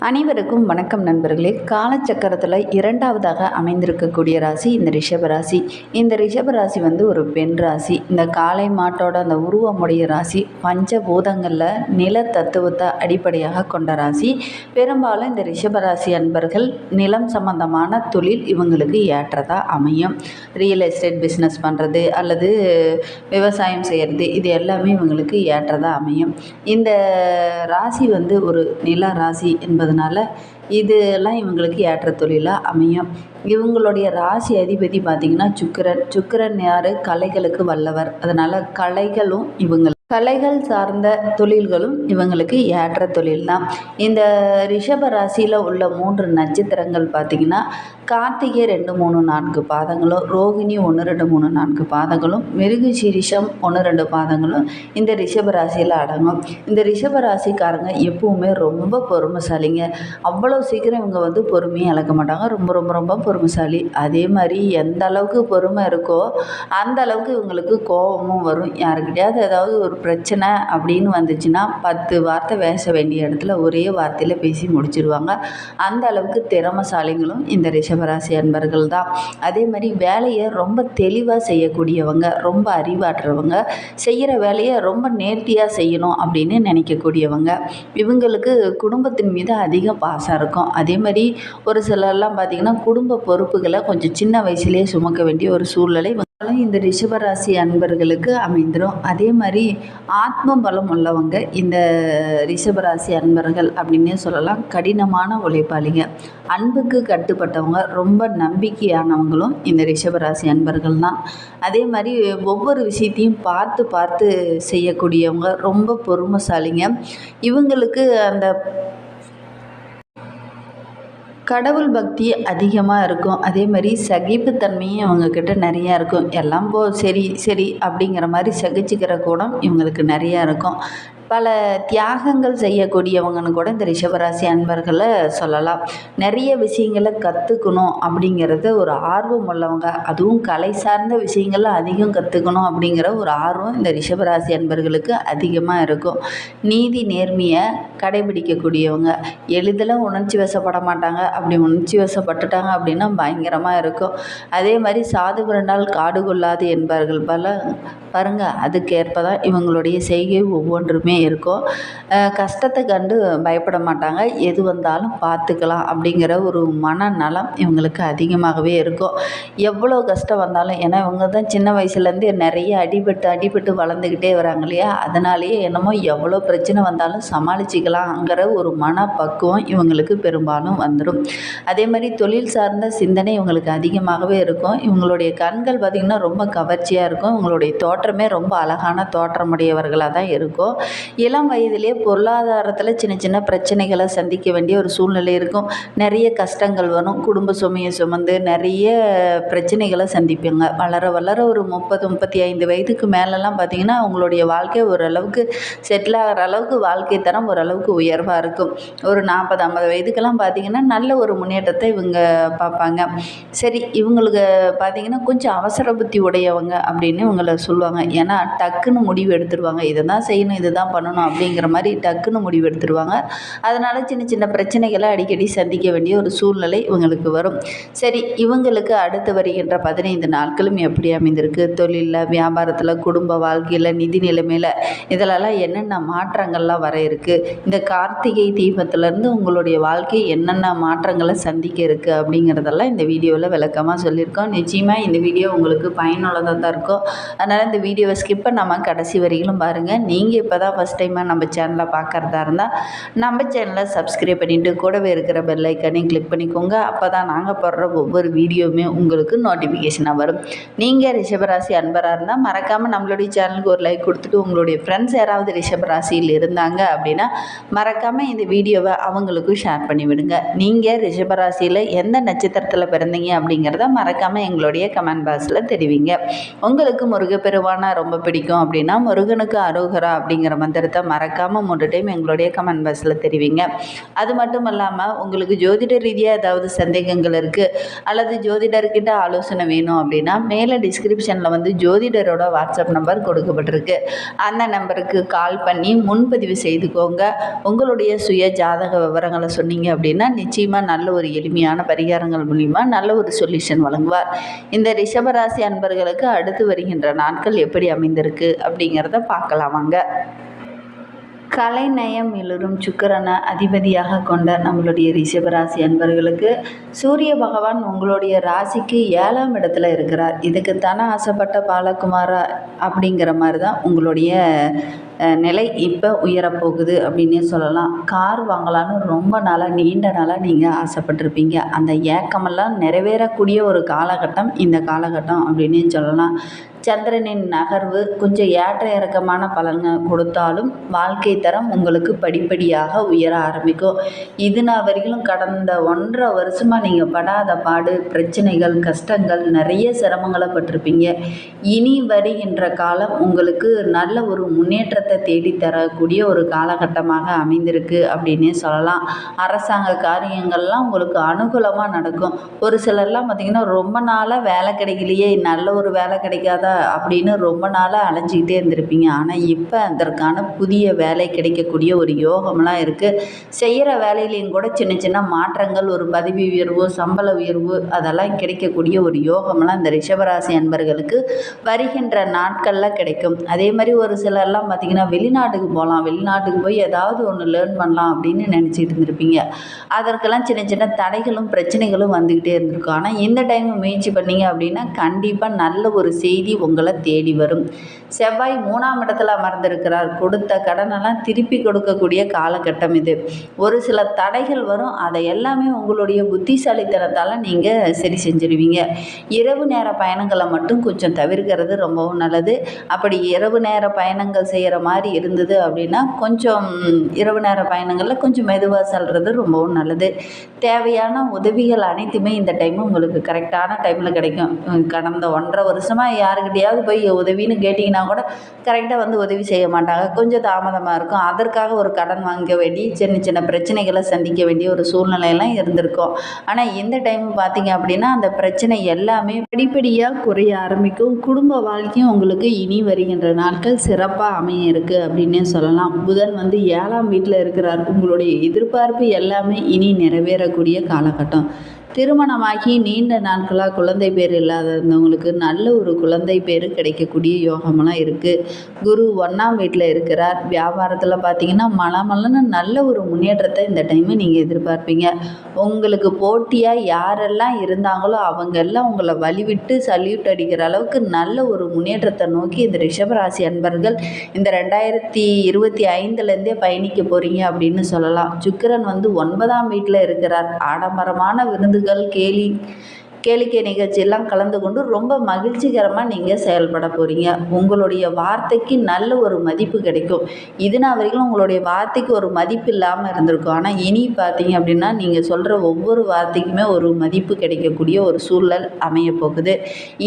அனைவருக்கும் வணக்கம் நண்பர்களே. காலச்சக்கரத்தில் இரண்டாவதாக அமைந்திருக்கக்கூடிய ராசி இந்த ரிஷபராசி. இந்த ரிஷபராசி ஒரு பெண் ராசி. இந்த காளை மாட்டோட அந்த உருவமுடைய ராசி. பஞ்சபூதங்களில் நில தத்துவத்தை அடிப்படையாக கொண்ட ராசி. பெரும்பாலும் இந்த ரிஷபராசி அன்பர்கள் நிலம் சம்பந்தமான தொழில் இவங்களுக்கு ஏற்றதாக அமையும். ரியல் எஸ்டேட் பிஸ்னஸ் பண்ணுறது அல்லது விவசாயம் செய்கிறது, இது எல்லாமே இவங்களுக்கு ஏற்றதாக அமையும். இந்த ராசி ஒரு நில ராசி என்பதனால இதெல்லாம் இவங்களுக்கு ஏற்ற தொழிலாக அமையும். இவங்களுடைய ராசி அதிபதி பார்த்திங்கன்னா சுக்கிரன் யார்? கலைகளுக்கு வல்லவர். அதனால் கலைகள் சார்ந்த தொழில்களும் இவங்களுக்கு ஏற்ற தொழில் தான். இந்த ரிஷப ராசியில் உள்ள 3 நட்சத்திரங்கள் பார்த்திங்கன்னா கார்த்திகை 2, 3, 4 பாதங்களும், ரோகிணி 1, 2, 3, 4 பாதங்களும், மிருகசீரிஷம் 1, 2 பாதங்களும் இந்த ரிஷப ராசியில் அடங்கும். இந்த ரிஷப ராசிக்காரங்க எப்பவுமே ரொம்ப பொறுமைசாலிங்க. அவ்வளோ சீக்கிரம் இவங்க பொறுமையை இழக்க மாட்டாங்க. ரொம்ப ரொம்ப ரொம்ப பொறுமைசாலி. அதே மாதிரி எந்த அளவுக்கு பொறுமை இருக்கோ அந்த அளவுக்கு இவங்களுக்கு கோபமும் வரும். யாருக்கிட்டையாவது ஏதாவது ஒரு பிரச்சனை அப்படின்னு வந்துச்சுன்னா 10 வார்த்தை பேச வேண்டிய இடத்துல ஒரே வார்த்தையில் பேசி முடிச்சிருவாங்க. அந்த அளவுக்கு திறமைசாலிகளும் இந்த ரிஷபராசி அன்பர்கள் தான். அதே மாதிரி வேலையை ரொம்ப தெளிவாக செய்யக்கூடியவங்க, ரொம்ப அறிவாற்றவங்க, செய்கிற வேலையை ரொம்ப நேர்த்தியாக செய்யணும் அப்படின்னு நினைக்கக்கூடியவங்க. இவங்களுக்கு குடும்பத்தின் மீது அதிக பாசம் இருக்கும். அதே மாதிரி ஒரு சிலர்லாம் பார்த்திங்கன்னா குடும்ப பொறுப்புகளை கொஞ்சம் சின்ன வயசுலேயே சுமக்க வேண்டிய ஒரு சூழ்நிலை இந்த ரிஷபராசி அன்பர்களுக்கு அமைந்துடும். அதே மாதிரி ஆத்ம பலம் உள்ளவங்க இந்த ரிஷபராசி அன்பர்கள் அப்படின்னே சொல்லலாம். கடினமான உழைப்பாளிங்க, அன்புக்கு கட்டுப்பட்டவங்க, ரொம்ப நம்பிக்கையானவங்களும் இந்த ரிஷபராசி அன்பர்கள் தான். அதே மாதிரி ஒவ்வொரு விஷயத்தையும் பார்த்து செய்யக்கூடியவங்க, ரொம்ப பொறுமைசாலிங்க. இவங்களுக்கு அந்த கடவுள் பக்தி அதிகமாக இருக்கும். அதே மாதிரி சகிப்புத்தன்மையும் இவங்கக்கிட்ட நிறையா இருக்கும். எல்லாம் சரி அப்படிங்கிற மாதிரி சகிச்சுக்கிற குணம் இவங்களுக்கு நிறையா இருக்கும். பல தியாகங்கள் செய்யக்கூடியவங்கன்னு கூட இந்த ரிஷபராசி அன்பர்களை சொல்லலாம். நிறைய விஷயங்களை கற்றுக்கணும் அப்படிங்கிறது ஒரு ஆர்வம் உள்ளவங்க. அதுவும் கலை சார்ந்த விஷயங்களை அதிகம் கற்றுக்கணும் அப்படிங்கிற ஒரு ஆர்வம் இந்த ரிஷபராசி அன்பர்களுக்கு அதிகமாக இருக்கும். நீதி நேர்மையை கடைபிடிக்கக்கூடியவங்க, எளிதில் உணர்ச்சி வசப்பட மாட்டாங்க. அப்படி உணர்ச்சி வசப்பட்டுட்டாங்க அப்படின்னா பயங்கரமாக இருக்கும். அதே மாதிரி சாது பிறண்டால் காடு கொள்ளாது என்பார்கள் பாருங்கள். அதுக்கேற்ப தான் இவங்களுடைய செய்கை ஒவ்வொன்றுமே இருக்கும். கஷ்டத்தை கண்டு பயப்பட மாட்டாங்க. எது வந்தாலும் பார்த்துக்கலாம் அப்படிங்கிற ஒரு மனநலம் இவங்களுக்கு அதிகமாகவே இருக்கும். எவ்வளோ கஷ்டம் வந்தாலும், ஏன்னா இவங்க தான் சின்ன வயசுலேருந்து நிறைய அடிபட்டு வளர்ந்துக்கிட்டே வராங்க இல்லையா, அதனாலேயே என்னமோ எவ்வளோ பிரச்சனை வந்தாலும் சமாளிச்சிக்கலாங்கிற ஒரு மனப்பக்குவம் இவங்களுக்கு பெரும்பாலும் வந்துடும். அதே மாதிரி தொழில் சார்ந்த சிந்தனை இவங்களுக்கு அதிகமாகவே இருக்கும். இவங்களுடைய கண்கள் பார்த்திங்கன்னா ரொம்ப கவர்ச்சியாக இருக்கும். இவங்களுடைய தோற்றமே ரொம்ப அழகான தோற்றமுடையவர்களாக தான் இருக்கும். இளம் வயதிலே பொருளாதாரத்தில் சின்ன பிரச்சனைகளை சந்திக்க வேண்டிய ஒரு சூழ்நிலை இருக்கும். நிறைய கஷ்டங்கள் வரும். குடும்ப சுமையை சுமந்து நிறைய பிரச்சனைகளை சந்திப்பாங்க. வளர ஒரு 30-35 வயதுக்கு மேலெல்லாம் பார்த்திங்கன்னா அவங்களுடைய வாழ்க்கை ஓரளவுக்கு செட்டில் ஆகிற அளவுக்கு வாழ்க்கை தரம் ஓரளவுக்கு உயர்வாக இருக்கும். ஒரு 40-50 வயதுக்கெல்லாம் பார்த்திங்கன்னா நல்ல ஒரு முன்னேற்றத்தை இவங்க பார்ப்பாங்க. சரி, இவங்களுக்கு பார்த்திங்கன்னா கொஞ்சம் அவசர புத்தி உடையவங்க அப்படின்னு இவங்களை சொல்லுவாங்க. ஏன்னா டக்குன்னு முடிவு எடுத்துருவாங்க. இதை தான் செய்யணும், இது தான் பண்ணணும் அப்படிங்கிற மாதிரி டக்குன்னு முடிவு எடுத்துருவாங்க. அதனால் சின்ன பிரச்சனைகளை அடிக்கடி சந்திக்க வேண்டிய ஒரு சூழ்நிலை இவங்களுக்கு வரும். சரி, இவங்களுக்கு அடுத்து வருகின்ற 15 நாட்களும் எப்படி அமைந்திருக்கு? தொழிலில், வியாபாரத்தில், குடும்ப வாழ்க்கையில், நிதி நிலைமையில் இதிலெல்லாம் என்னென்ன மாற்றங்கள்லாம் வர இருக்குது? இந்த கார்த்திகை தீபத்திலேருந்து உங்களுடைய வாழ்க்கை என்னென்ன மாற்றங்களை சந்திக்க இருக்குது அப்படிங்கிறதெல்லாம் இந்த வீடியோவில் விளக்கமாக சொல்லியிருக்கோம். நிச்சயமாக இந்த வீடியோ உங்களுக்கு பயனுள்ளதாக தான் இருக்கும். அதனால் இந்த வீடியோவை ஸ்கிப் பண்ணாமல் கடைசி வரையிலும் பாருங்கள். நீங்கள் இப்போ தான் ஃபஸ்ட் டைமாக நம்ம சேனலை பார்க்குறதா இருந்தால் நம்ம சேனலை சப்ஸ்கிரைப் பண்ணிவிட்டு கூடவே இருக்கிற பெல் ஐக்கானையும் கிளிக் பண்ணிக்கோங்க. அப்போ தான் நாங்கள் போடுற ஒவ்வொரு வீடியோவுமே உங்களுக்கு நோட்டிஃபிகேஷனாக வரும். நீங்கள் ரிஷபராசி அன்பராக இருந்தால் மறக்காமல் நம்மளுடைய சேனலுக்கு ஒரு லைக் கொடுத்துட்டு உங்களுடைய ஃப்ரெண்ட்ஸ் யாராவது ரிஷபராசியில் இருந்தாங்க அப்படின்னா மறக்காமல் இந்த வீடியோவை அவங்களுக்கும் ஷேர் பண்ணிவிடுங்க. நீங்கள் நீங்கள் ரிஷபராசியில் எந்த நட்சத்திரத்தில் பிறந்தீங்க அப்படிங்கிறத மறக்காமல் எங்களுடைய கமெண்ட் பாக்ஸில் தெரிவிங்க. உங்களுக்கு முருகப்பெருமானை ரொம்ப பிடிக்கும் அப்படின்னா முருகனுக்கு அரோகரா அப்படிங்கிற மந்திரத்தை மறக்காமல் 3 டைம் எங்களுடைய கமெண்ட் பாக்ஸில் தெரிவிங்க. அது மட்டும் இல்லாமல் உங்களுக்கு ஜோதிட ரீதியாக ஏதாவது சந்தேகங்கள் இருக்குது அல்லது ஜோதிடர்கிட்ட ஆலோசனை வேணும் அப்படின்னா மேலே டிஸ்கிரிப்ஷனில் வந்து ஜோதிடரோட வாட்ஸ்அப் நம்பர் கொடுக்கப்பட்டிருக்கு. அந்த நம்பருக்கு கால் பண்ணி முன்பதிவு செய்துக்கோங்க. உங்களுடைய சுய ஜாதக விவரங்களை சொன்னீங்க அப்படின்னா நிச்சயமாக நல்ல ஒரு எளிமையான பரிகாரங்கள் மூலிமா நல்ல ஒரு சொல்யூஷன் வழங்குவார். இந்த ரிஷபராசி அன்பர்களுக்கு அடுத்து வருகின்ற நாட்கள் எப்படி அமைந்திருக்கு அப்படிங்கிறத பார்க்கலாமாங்க. கலைநயம் மிளரும் சுக்கிரனை அதிபதியாக கொண்ட நம்மளுடைய ரிஷபராசி அன்பர்களுக்கு சூரிய பகவான் உங்களுடைய ராசிக்கு 7ஆம் இடத்துல இருக்கிறார். இதுக்குத்தானே ஆசைப்பட்ட பாலகுமாரா அப்படிங்கிற மாதிரி தான் உங்களுடைய நிலை இப்போ உயரப்போகுது அப்படின்னே சொல்லலாம். கார் வாங்கலான்னு ரொம்ப நாளாக நீண்ட நாளாக நீங்கள் ஆசைப்பட்டிருப்பீங்க. அந்த ஏக்கமெல்லாம் நிறைவேறக்கூடிய ஒரு காலகட்டம் இந்த காலகட்டம் அப்படின்னே சொல்லலாம். சந்திரனின் நகர்வு கொஞ்சம் ஏற்ற இறக்கமான பலன்கள் கொடுத்தாலும் வாழ்க்கை தரம் உங்களுக்கு படிப்படியாக உயர ஆரம்பிக்கும். இது நான் வரைக்கும் கடந்த 1.5 வருஷமாக நீங்கள் படாத பாடு, பிரச்சனைகள், கஷ்டங்கள், நிறைய சிரமங்களை பட்டிருப்பீங்க. இனி வருகின்ற காலம் உங்களுக்கு நல்ல ஒரு முன்னேற்றத்தை தேடித்தரக்கூடிய ஒரு காலகட்டமாக அமைந்திருக்கு அப்படின்னே சொல்லலாம். அரசாங்க காரியங்கள்லாம் உங்களுக்கு அனுகூலமாக நடக்கும். ஒரு சிலர்லாம் பார்த்திங்கன்னா ரொம்ப நாளாக வேலை கிடைக்கலையே, நல்ல ஒரு வேலை கிடைக்காதா அப்படின்னு ரொம்ப நாளாக அலைஞ்சிக்கிட்டே இருந்திருப்பீங்க. ஆனால் இப்போ அதற்கான புதிய வேலை கிடைக்கக்கூடிய ஒரு யோகம்லாம் இருக்குது. செய்கிற வேலையிலையும் கூட சின்ன சின்ன மாற்றங்கள், ஒரு பதவி உயர்வு, சம்பள உயர்வு அதெல்லாம் கிடைக்கக்கூடிய ஒரு யோகம்லாம் இந்த ரிஷபராசி அன்பர்களுக்கு வருகின்ற நாட்களில் கிடைக்கும். அதே மாதிரி ஒரு சிலர்லாம் பார்த்திங்கன்னா வெளிநாட்டுக்கு போகலாம், வெளிநாட்டுக்கு போய் ஏதாவது ஒன்று லேர்ன் பண்ணலாம் அப்படின்னு நினச்சிட்டு இருந்திருப்பீங்க. அதற்கெல்லாம் சின்ன சின்ன தடைகளும் பிரச்சனைகளும் வந்துக்கிட்டே இருந்திருக்கும். ஆனால் இந்த டைம் முயற்சி பண்ணிங்க அப்படின்னா கண்டிப்பாக நல்ல ஒரு செய்தி உங்களை தேடி வரும். செவ்வாய் 3ஆம் இடத்துல அமர்ந்திருக்கிறார். கொடுத்த கடனெல்லாம் திருப்பி கொடுக்கக்கூடிய காலகட்டம் இது. ஒரு சில தடைகள் வரும், அதை எல்லாமே உங்களுடைய புத்திசாலித்தனத்தால் நீங்கள் சரி செஞ்சிருவீங்க. இரவு நேர பயணங்களை மட்டும் கொஞ்சம் தவிர்க்கிறது ரொம்பவும் நல்லது. அப்படி இரவு நேர பயணங்கள் செய்கிற மாதிரி இருந்தது அப்படின்னா கொஞ்சம் இரவு நேர பயணங்களில் கொஞ்சம் மெதுவாக செல்வது ரொம்பவும் நல்லது. தேவையான உதவிகள் அனைத்துமே இந்த டைம் உங்களுக்கு கரெக்டான டைமில் கிடைக்கும். கடந்த 1.5 வருஷமாக யாருக்கிட்டையாவது போய் உதவின்னு கேட்டிங்கன்னா கூட கரெக்டாக வந்து உதவி செய்ய மாட்டாங்க. கொஞ்சம் தாமதமாக இருக்கும். அதற்காக ஒரு கடன் வாங்க வேண்டி சின்ன சின்ன பிரச்சனைகளை சந்திக்க வேண்டிய ஒரு சூழ்நிலையெல்லாம் இருந்திருக்கும். ஆனால் இந்த டைம் பார்த்திங்க அப்படின்னா அந்த பிரச்சனை எல்லாமே படிப்படியாக குறைய ஆரம்பிக்கும். குடும்ப வாழ்க்கையும் உங்களுக்கு இனி வருகின்ற நாட்கள் சிறப்பாக அமைய இருக்குது அப்படின்னே சொல்லலாம். புதன் வந்து 7ஆம் வீட்டில் இருக்கிறார். உங்களுடைய எதிர்பார்ப்பு எல்லாமே இனி நிறைவேறக்கூடிய காலகட்டம். திருமணமாகி நீண்ட நாட்களாக குழந்தை பேர் இல்லாதவங்களுக்கு நல்ல ஒரு குழந்தை பேர் கிடைக்கக்கூடிய யோகமெல்லாம் இருக்குது. குரு 1ஆம் வீட்டில் இருக்கிறார். வியாபாரத்தில் பார்த்திங்கன்னா மலமலன்னு நல்ல ஒரு முன்னேற்றத்தை இந்த டைமு நீங்கள் எதிர்பார்ப்பீங்க. உங்களுக்கு போட்டியாக யாரெல்லாம் இருந்தாங்களோ அவங்கெல்லாம் உங்களை வழிவிட்டு சல்யூட் அடிக்கிற அளவுக்கு நல்ல ஒரு முன்னேற்றத்தை நோக்கி இந்த ரிஷபராசி அன்பர்கள் இந்த 2025லேருந்தே பயணிக்க போகிறீங்க அப்படின்னு சொல்லலாம். சுக்கிரன் வந்து 9ஆம் வீட்டில் இருக்கிறார். ஆடம்பரமான விருந்துகள், கேளிக்கை நிகழ்ச்சியெல்லாம் கலந்து கொண்டு ரொம்ப மகிழ்ச்சிகரமாக நீங்கள் செயல்பட போகிறீங்க. உங்களுடைய வார்த்தைக்கு நல்ல ஒரு மதிப்பு கிடைக்கும். இதுனா வரைக்கும் உங்களுடைய வார்த்தைக்கு ஒரு மதிப்பு இல்லாமல் இருந்திருக்கும். ஆனால் இனி பார்த்தீங்க அப்படின்னா நீங்கள் சொல்கிற ஒவ்வொரு வார்த்தைக்குமே ஒரு மதிப்பு கிடைக்கக்கூடிய ஒரு சூழல் அமையப்போகுது.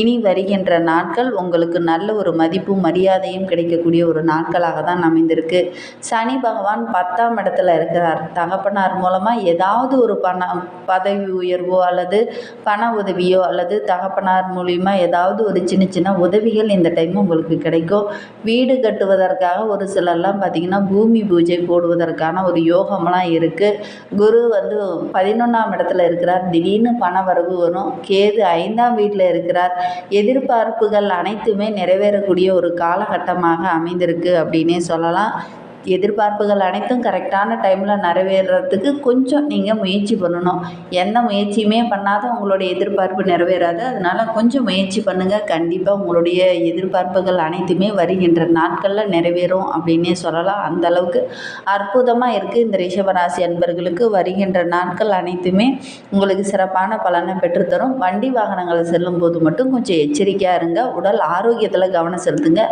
இனி வருகின்ற நாட்கள் உங்களுக்கு நல்ல ஒரு மதிப்பும் மரியாதையும் கிடைக்கக்கூடிய ஒரு நாட்களாக தான் அமைந்திருக்கு. சனி பகவான் 10ஆம் இடத்துல இருக்கிறார். தகப்பனார் மூலமாக ஏதாவது ஒரு பதவி உயர்வோ அல்லது பண உதவியோ அல்லது தகப்பனார் மூலிமா ஏதாவது ஒரு சின்ன சின்ன உதவிகள் இந்த டைம் உங்களுக்கு கிடைக்கும். வீடு கட்டுவதற்காக ஒரு சிலர்லாம் பார்த்திங்கன்னா பூமி பூஜை போடுவதற்கான ஒரு யோகம்லாம் இருக்குது. குரு வந்து 11ஆம் இடத்துல இருக்கிறார். திடீர்னு பண வரவு வரும். கேது 5ஆம் வீட்டில் இருக்கிறார். எதிர்பார்ப்புகள் அனைத்துமே நிறைவேறக்கூடிய ஒரு காலகட்டமாக அமைந்திருக்கு அப்படின்னே சொல்லலாம். எதிர்பார்ப்புகள் அனைத்தும் கரெக்டான டைமில் நிறைவேறதுக்கு கொஞ்சம் நீங்கள் முயற்சி பண்ணணும். எந்த முயற்சியுமே பண்ணாத உங்களுடைய எதிர்பார்ப்பு நிறைவேறாது. அதனால் கொஞ்சம் முயற்சி பண்ணுங்கள். கண்டிப்பாக உங்களுடைய எதிர்பார்ப்புகள் அனைத்துமே வருகின்ற நாட்களில் நிறைவேறும் அப்படின்னே சொல்லலாம். அந்தளவுக்கு அற்புதமாக இருக்குது இந்த ரிஷபராசி அன்பர்களுக்கு. வருகின்ற நாட்கள் அனைத்துமே உங்களுக்கு சிறப்பான பலனை பெற்றுத்தரும். வண்டி வாகனங்களை செல்லும்போது மட்டும் கொஞ்சம் எச்சரிக்கையாக இருங்க. உடல் ஆரோக்கியத்தில் கவனம் செலுத்துங்க.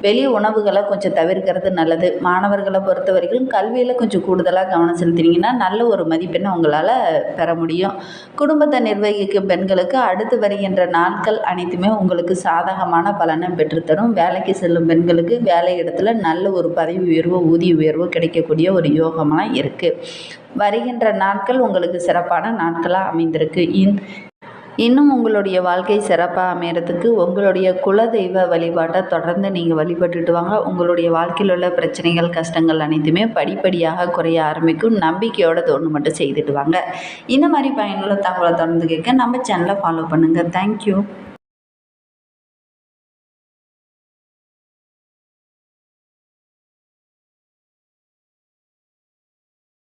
வெளி உணவுகளை கொஞ்சம் தவிர்க்கிறது நல்லது. மாணவ மாணவர்களை பொறுத்த வரைக்கும் கல்வியில் கொஞ்சம் கூடுதலாக கவனம் செலுத்தினீங்கன்னா நல்ல ஒரு மதிப்பெண்ணை உங்களால் பெற முடியும். குடும்பத்தை நிர்வகிக்கும் பெண்களுக்கு அடுத்து வருகின்ற நாட்கள் அனைத்துமே உங்களுக்கு சாதகமான பலனை பெற்றுத்தரும். வேலைக்கு செல்லும் பெண்களுக்கு வேலை இடத்துல நல்ல ஒரு பதவி உயர்வோ ஊதிய உயர்வோ கிடைக்கக்கூடிய ஒரு யோகமாக இருக்குது. வருகின்ற நாட்கள் உங்களுக்கு சிறப்பான நாட்களாக அமைந்திருக்கு. இன்னும் உங்களுடைய வாழ்க்கை சிறப்பாக அமையறதுக்கு உங்களுடைய குலதெய்வ வழிபாட்டை தொடர்ந்து நீங்கள் வழிபட்டுட்டு வாங்க. உங்களுடைய வாழ்க்கையில் உள்ள பிரச்சனைகள் கஷ்டங்கள் அனைத்துமே படிப்படியாக குறைய ஆரம்பிக்கும். நம்பிக்கையோட ஒன்று மட்டும் செய்துட்டு வாங்க. இந்த மாதிரி பயனுள்ள தகவலை தொடர்ந்து கேட்க நம்ம சேனலை ஃபாலோ பண்ணுங்கள். தேங்க்யூ.